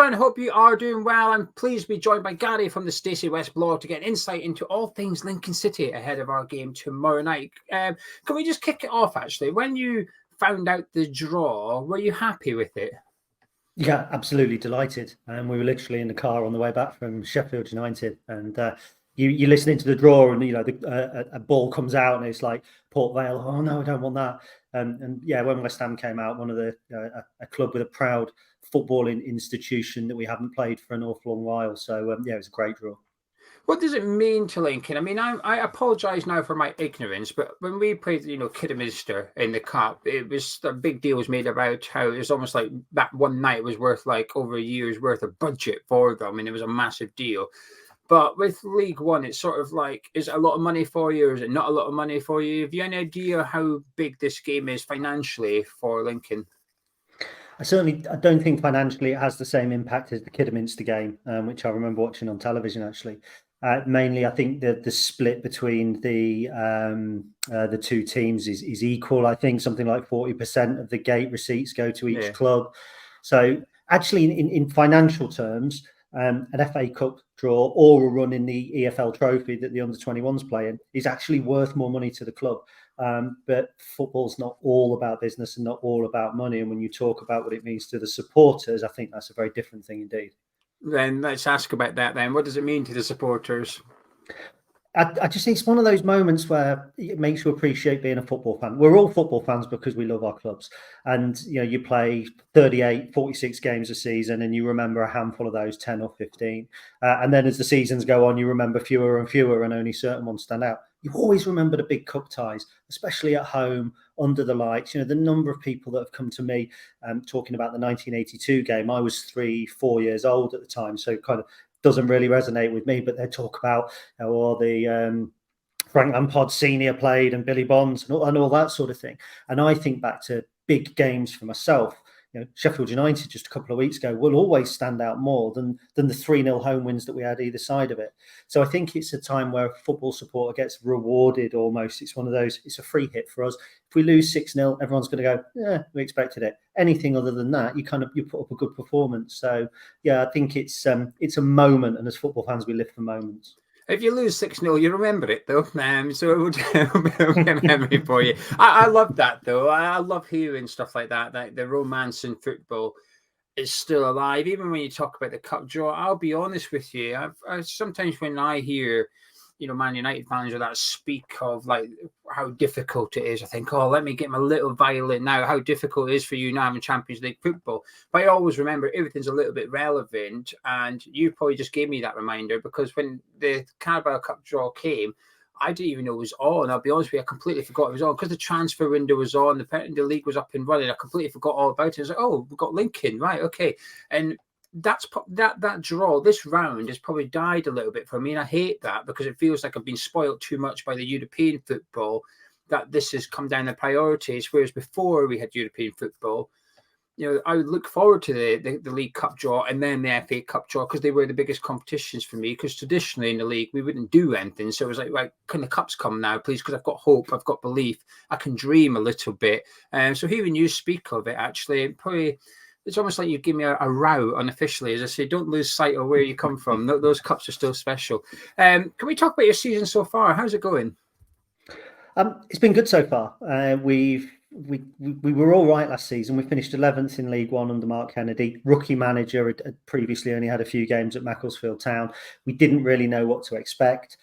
everyone. Hope you are doing well. I'm pleased to be joined by Gary from the Stacey West Blog to get insight into all things Lincoln City ahead of our game tomorrow night. Can we just kick it off, actually? When you found out the draw, were you happy with it? Yeah, absolutely delighted. And we were literally in the car on the way back from Sheffield United, and you listening to the draw, and a ball comes out, and it's like Port Vale. Oh no, I don't want that. And yeah, when West Ham came out, one of the a club with a proud footballing institution that we haven't played for an awful long while. So yeah, it was a great draw. What does it mean to Lincoln? I mean, I apologise now for my ignorance, but when we played, Kidderminster in the Cup, it was a big deal was made about how it was almost like that one night was worth like over a year's worth of budget for them, and it was a massive deal. But with League One, it's sort of like, is it a lot of money for you, or is it not a lot of money for you? Have you any idea how big this game is financially for Lincoln? I don't think financially it has the same impact as the Kidderminster game, which I remember watching on television actually. Mainly, I think the split between the two teams is equal. I think something like 40% of the gate receipts go to each club. So actually, in financial terms, an FA Cup draw or a run in the EFL Trophy that the under-21s play in is actually worth more money to the club. But football's not all about business and not all about money. And when you talk about what it means to the supporters, I think that's a very different thing indeed. Then let's ask about that then. What does it mean to the supporters? I just think it's one of those moments where it makes you appreciate being a football fan. We're all football fans because we love our clubs. And, you play 38, 46 games a season and you remember a handful of those, 10 or 15. And then as the seasons go on, you remember fewer and fewer and only certain ones stand out. You always remember the big cup ties, especially at home, under the lights. The number of people that have come to me talking about the 1982 game. I was 3-4 years old at the time, so kind of doesn't really resonate with me, but they talk about the Frank Lampard Senior played and Billy Bonds and all that sort of thing. And I think back to big games for myself. Sheffield United just a couple of weeks ago will always stand out more than the 3-0 home wins that we had either side of it. So I think it's a time where a football supporter gets rewarded almost. It's one of those, it's a free hit for us. If we lose 6-0, everyone's going to go, yeah, we expected it. Anything other than that, you put up a good performance. So yeah, I think it's a moment, and as football fans, we live for moments. If you lose 6-0, you remember it, though. So it would be a memory for you. I love that, though. I love hearing stuff like that. Like the romance in football is still alive. Even when you talk about the cup draw, I'll be honest with you. I sometimes when I hear, Man United fans or that speak of like how difficult it is, I think, oh, let me get my little violin now, how difficult it is for you now in Champions League football. But I always remember everything's a little bit relevant, and you probably just gave me that reminder, because when the Carabao Cup draw came, I didn't even know it was on. I'll be honest with you, I completely forgot it was on because the transfer window was on, the league was up and running. I completely forgot all about it. I was like, oh, we've got Lincoln, right, okay. And that draw, this round has probably died a little bit for me, and I hate that because it feels like I've been spoiled too much by the European football, that this has come down the priorities, whereas before we had European football, I would look forward to the League Cup draw and then the FA Cup draw, because they were the biggest competitions for me, because traditionally in the league we wouldn't do anything. So it was like, right, can the cups come now, please? Because I've got hope, I've got belief, I can dream a little bit. So hearing you speak of it, actually, probably it's almost like you give me a row unofficially. As I say, don't lose sight of where you come from. Those cups are still special. Can we talk about your season so far? How's it going? It's been good so far. We were all right last season. We finished 11th in League One under Mark Kennedy. Rookie manager, had previously only had a few games at Macclesfield Town. We didn't really know what to expect.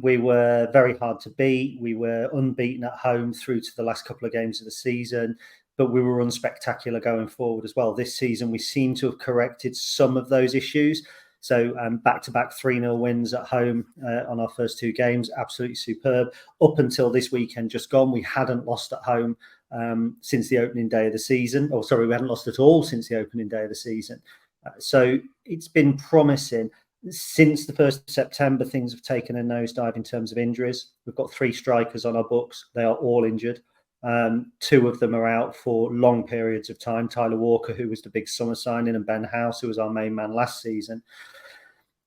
We were very hard to beat. We were unbeaten at home through to the last couple of games of the season, but we were unspectacular going forward as well. This season, we seem to have corrected some of those issues. So back-to-back 3-0 wins at home on our first two games, absolutely superb. Up until this weekend just gone, we hadn't lost at home since the opening day of the season. We hadn't lost at all since the opening day of the season. So it's been promising. Since the 1st of September, things have taken a nosedive in terms of injuries. We've got 3 strikers on our books. They are all injured. 2 of them are out for long periods of time. Tyler Walker, who was the big summer signing, and Ben House, who was our main man last season.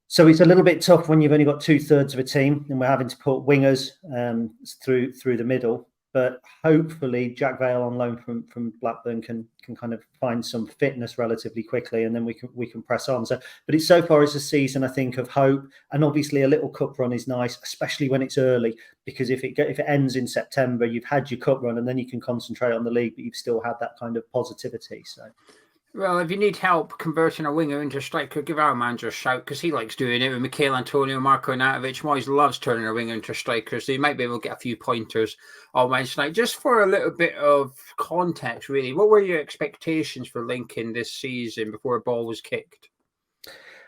So it's a little bit tough when you've only got 2/3 of a team and we're having to put wingers through the middle. but hopefully Jack Vale on loan from Blackburn can kind of find some fitness relatively quickly, and then we can press on. So, but it's so far as a season, I think, of hope, and obviously a little cup run is nice, especially when it's early, because if it ends in September, you've had your cup run, and then you can concentrate on the league, but you've still had that kind of positivity. So. Well, if you need help converting a winger into a striker, give our manager a shout, because he likes doing it with Michail Antonio, Marko Natovic. Moyes loves turning a winger into a striker, so you might be able to get a few pointers on Wednesday night. Just for a little bit of context, really, what were your expectations for Lincoln this season before a ball was kicked?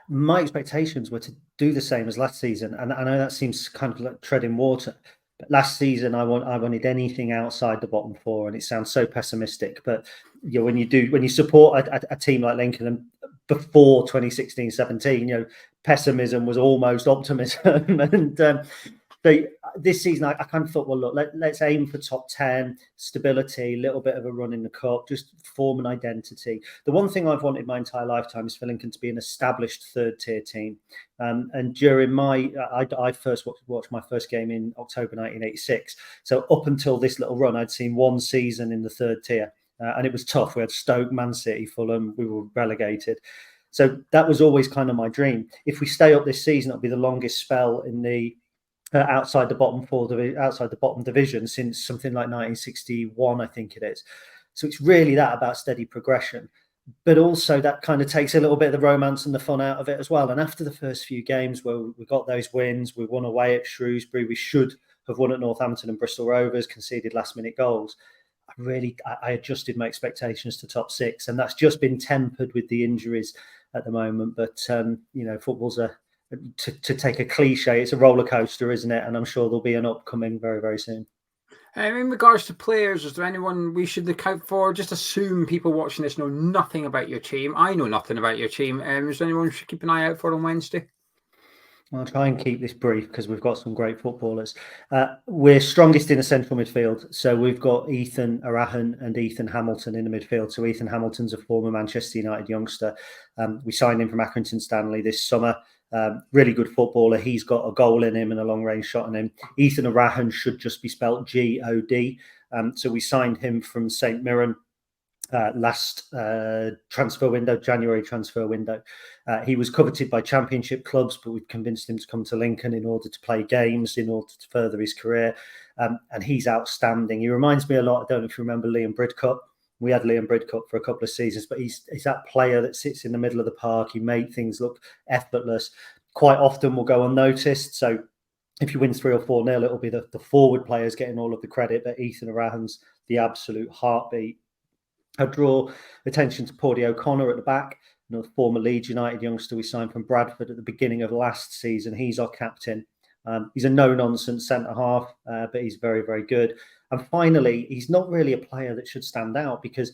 My expectations were to do the same as last season, and I know that seems kind of like treading water. But last season, I wanted anything outside the bottom four, and it sounds so pessimistic. But when you support a team like Lincoln, and before 2016-17, pessimism was almost optimism. And this season, I kind of thought, well, look, let's aim for top 10, stability, a little bit of a run in the cup, just form an identity. The one thing I've wanted my entire lifetime is for Lincoln to be an established third-tier team. And during I first watched my first game in October 1986. So up until this little run, I'd seen one season in the third tier. And it was tough. We had Stoke, Man City, Fulham. We were relegated. So that was always kind of my dream. If we stay up this season, it'll be the longest spell in the outside the bottom division since something like 1961, I think it is. So it's really that about steady progression. But also that kind of takes a little bit of the romance and the fun out of it as well. And after the first few games where we got those wins, we won away at Shrewsbury, we should have won at Northampton and Bristol Rovers, conceded last-minute goals. I adjusted my expectations to top six, and that's just been tempered with the injuries at the moment. But football's to take a cliche, it's a roller coaster, isn't it? And I'm sure there'll be an upcoming very, very soon. In regards to players, is there anyone we should look out for? Just assume people watching this know nothing about your team. I know nothing about your team. Is there anyone we should keep an eye out for on Wednesday? I'll try and keep this brief because we've got some great footballers. We're strongest in the central midfield. So we've got Ethan Arahan and Ethan Hamilton in the midfield. So Ethan Hamilton's a former Manchester United youngster. We signed him from Accrington Stanley this summer. Really good footballer. He's got a goal in him and a long-range shot in him. Ethan Arahan should just be spelt G-O-D. So we signed him from St Mirren last transfer window, January transfer window. He was coveted by championship clubs, but we've convinced him to come to Lincoln in order to play games, in order to further his career. And he's outstanding. He reminds me a lot, I don't know if you remember Liam Bridcutt. We had Liam Bridcutt for a couple of seasons, but he's that player that sits in the middle of the park. He made things look effortless. Quite often will go unnoticed. So if you win 3 or 4-0, it'll be the forward players getting all of the credit, but Ethan Arahan's the absolute heartbeat. I draw attention to Paudie O'Connor at the back, another former Leeds United youngster we signed from Bradford at the beginning of last season. He's our captain. He's a no-nonsense centre-half, but he's very, very good. And finally, he's not really a player that should stand out because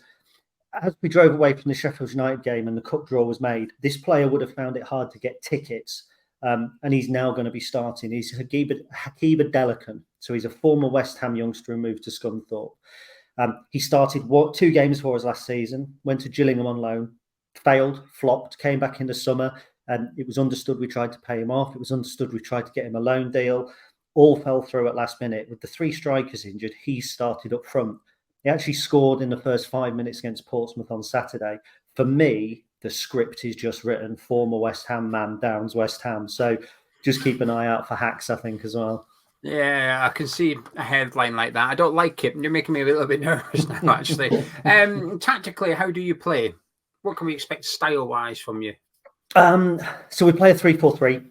as we drove away from the Sheffield United game and the cup draw was made, this player would have found it hard to get tickets. And he's now going to be starting. He's Hakiba Delican. So he's a former West Ham youngster who moved to Scunthorpe. He started 2 games for us last season, went to Gillingham on loan, failed, flopped, came back in the summer, and it was understood we tried to pay him off. It was understood we tried to get him a loan deal. All fell through at last minute. With the 3 strikers injured, he started up front. He actually scored in the first 5 minutes against Portsmouth on Saturday. For me, the script is just written. Former West Ham man, Downs West Ham. So just keep an eye out for hacks, I think, as well. Yeah, I can see a headline like that. I don't like it. You're making me a little bit nervous now, actually. Tactically, how do you play? What can we expect style-wise from you? So we play a 3-4-3.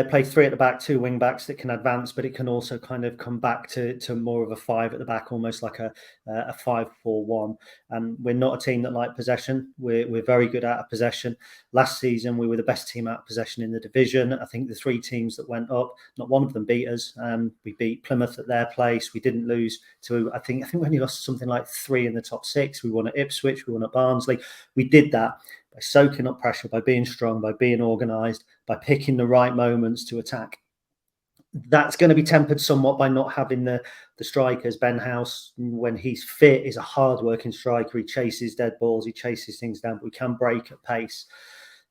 Play 3 at the back, 2 wing backs that can advance, but it can also kind of come back to more of a 5 at the back, almost like a 5-4-1. And we're not a team that like possession. We're very good out of possession. Last season, we were the best team out of possession in the division. I think the 3 teams that went up, not one of them beat us. We beat Plymouth at their place. We didn't lose to, I think we only lost something like 3 in the top 6. We won at Ipswich. We won at Barnsley. We did that by soaking up pressure, by being strong, by being organised, by picking the right moments to attack. That's going to be tempered somewhat by not having the strikers. Ben House, when he's fit, is a hard-working striker. He chases dead balls, he chases things down, but we can break at pace.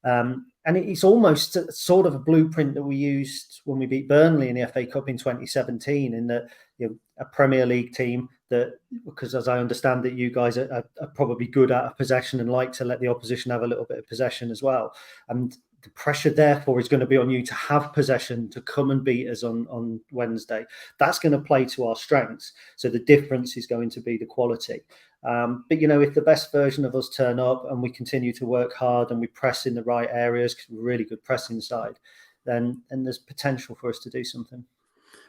And it's almost sort of a blueprint that we used when we beat Burnley in the FA Cup in 2017, in that a Premier League team that, because as I understand that you guys are probably good at possession and like to let the opposition have a little bit of possession as well. And the pressure, therefore, is going to be on you to have possession, to come and beat us on Wednesday. That's going to play to our strengths. So the difference is going to be the quality. But, if the best version of us turn up and we continue to work hard and we press in the right areas, because we're really good pressing side, then there's potential for us to do something.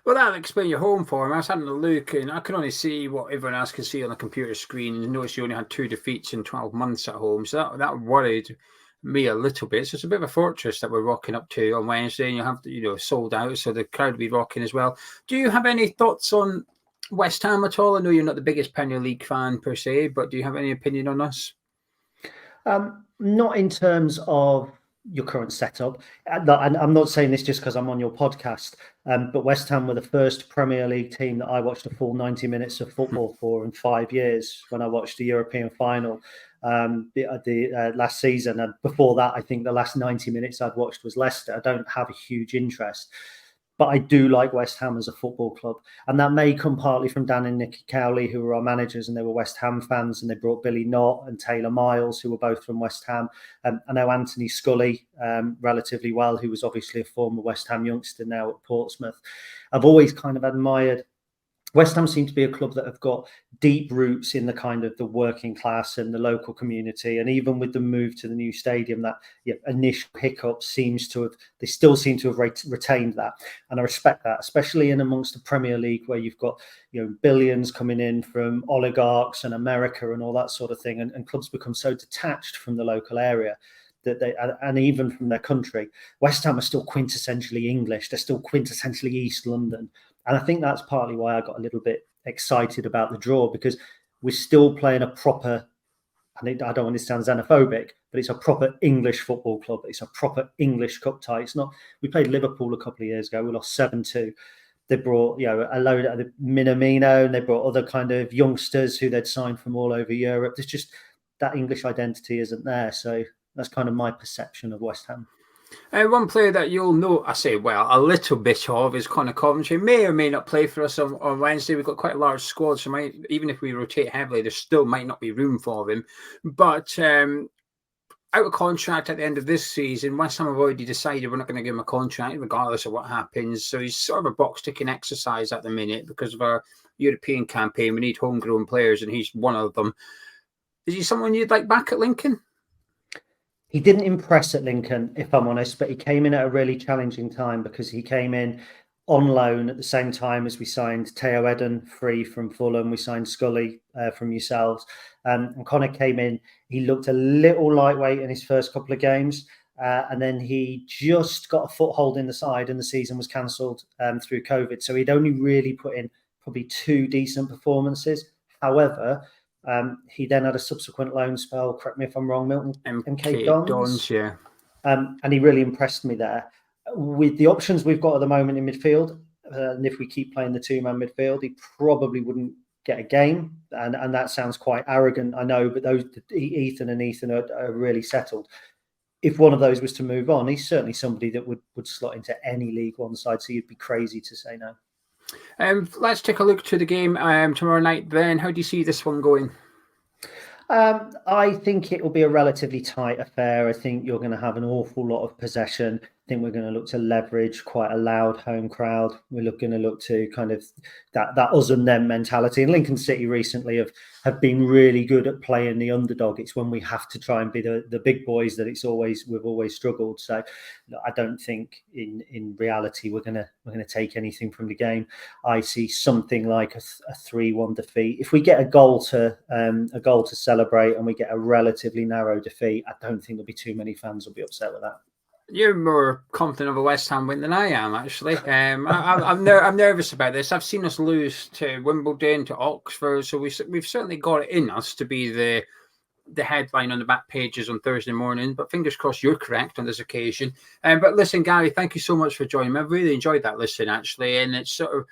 Well, that'll explain your home form. I was having a look, and I can only see what everyone else can see on the computer screen. And notice you only had 2 defeats in 12 months at home, so that worried me a little bit. So it's a bit of a fortress that we're rocking up to on Wednesday, and you have to, sold out, so the crowd will be rocking as well. Do you have any thoughts on West Ham at all? I know you're not the biggest Premier League fan per se, but do you have any opinion on us? Not in terms of your current setup. And I'm not saying this just because I'm on your podcast, but West Ham were the first Premier League team that I watched a full 90 minutes of football for in 5 years, when I watched the European final last season. And before that, I think the last 90 minutes I'd watched was Leicester. I don't have a huge interest, but I do like West Ham as a football club. And that may come partly from Dan and Nicky Cowley, who were our managers, and they were West Ham fans, and they brought Billy Knott and Taylor Miles, who were both from West Ham. I know Anthony Scully relatively well, who was obviously a former West Ham youngster now at Portsmouth. I've always kind of admired West Ham. Seem to be a club that have got deep roots in the kind of the working class and the local community. And even with the move to the new stadium, that initial hiccup they still seem to have retained that. And I respect that, especially in amongst the Premier League, where you've got, billions coming in from oligarchs and America and all that sort of thing. And clubs become so detached from the local area that and even from their country. West Ham are still quintessentially English. They're still quintessentially East London. And I think that's partly why I got a little bit excited about the draw, because we're still playing a proper, I don't want to sound xenophobic, but it's a proper English football club. It's a proper English cup tie. It's not, we played Liverpool a couple of years ago. We lost 7-2. They brought, a load of the Minamino, and they brought other kind of youngsters who they'd signed from all over Europe. There's just, that English identity isn't there. So that's kind of my perception of West Ham. One player that you'll know, a little bit of, is Conor Coventry. May or may not play for us on Wednesday. We've got quite a large squad, so even if we rotate heavily, there still might not be room for him. But out of contract at the end of this season, West Ham have already decided we're not going to give him a contract, regardless of what happens. So he's sort of a box-ticking exercise at the minute because of our European campaign. We need homegrown players, and he's one of them. Is he someone you'd like back at Lincoln? He didn't impress at Lincoln, if I'm honest, but he came in at a really challenging time, because he came in on loan at the same time as we signed Theo Eden free from Fulham. We signed Scully from yourselves. And Conor came in. He looked a little lightweight in his first couple of games. And then he just got a foothold in the side, and the season was cancelled through COVID. So he'd only really put in probably 2 decent performances. However, he then had a subsequent loan spell, correct me if I'm wrong, Milton, MK Dons. Yeah. And he really impressed me there. With the options we've got at the moment in midfield, and if we keep playing the 2-man midfield, he probably wouldn't get a game. And that sounds quite arrogant, I know, but those Ethan are really settled. If one of those was to move on, he's certainly somebody that would slot into any League One side, so you'd be crazy to say no. Let's take a look to the game tomorrow night then. How do you see this one going? I think it will be a relatively tight affair. I think you're going to have an awful lot of possession. I think we're going to look to leverage quite a loud home crowd. We're going to look to kind of that us and them mentality. And Lincoln City recently have been really good at playing the underdog. It's when we have to try and be the big boys that we've always struggled. So I don't think in reality we're going to take anything from the game. I see something like a 3-1 defeat. If we get a goal to celebrate and we get a relatively narrow defeat, I don't think there'll be too many fans will be upset with that. You're more confident of a West Ham win than I am, actually. I'm nervous about this. I've seen us lose to Wimbledon, to Oxford, so we've certainly got it in us to be the headline on the back pages on Thursday morning. But fingers crossed you're correct on this occasion. But listen, Gary, thank you so much for joining me. I've really enjoyed that listen, actually, and it's sort of,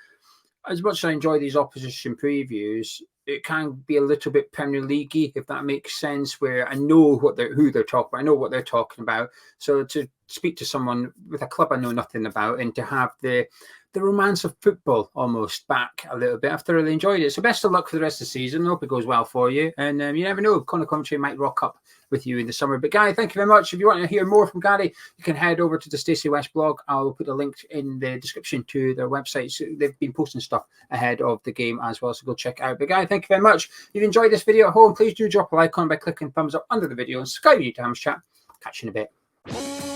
as much as I enjoy these opposition previews, it can be a little bit Premier League-y, if that makes sense, where I know who they're talking about, I know what they're talking about. So to speak to someone with a club I know nothing about, and to have the the romance of football almost back a little bit. I've thoroughly enjoyed it. So best of luck for the rest of the season. Hope it goes well for you. And you never know, Conor Coventry might rock up with you in the summer. But Gary, thank you very much. If you want to hear more from Gary, you can head over to the Stacey West blog. I'll put a link in the description to their website. So they've been posting stuff ahead of the game as well, so go check it out. But Gary, thank you very much. If you've enjoyed this video at home, please do drop a like on by clicking thumbs up under the video and subscribe to Ham's Chat. Catch you in a bit.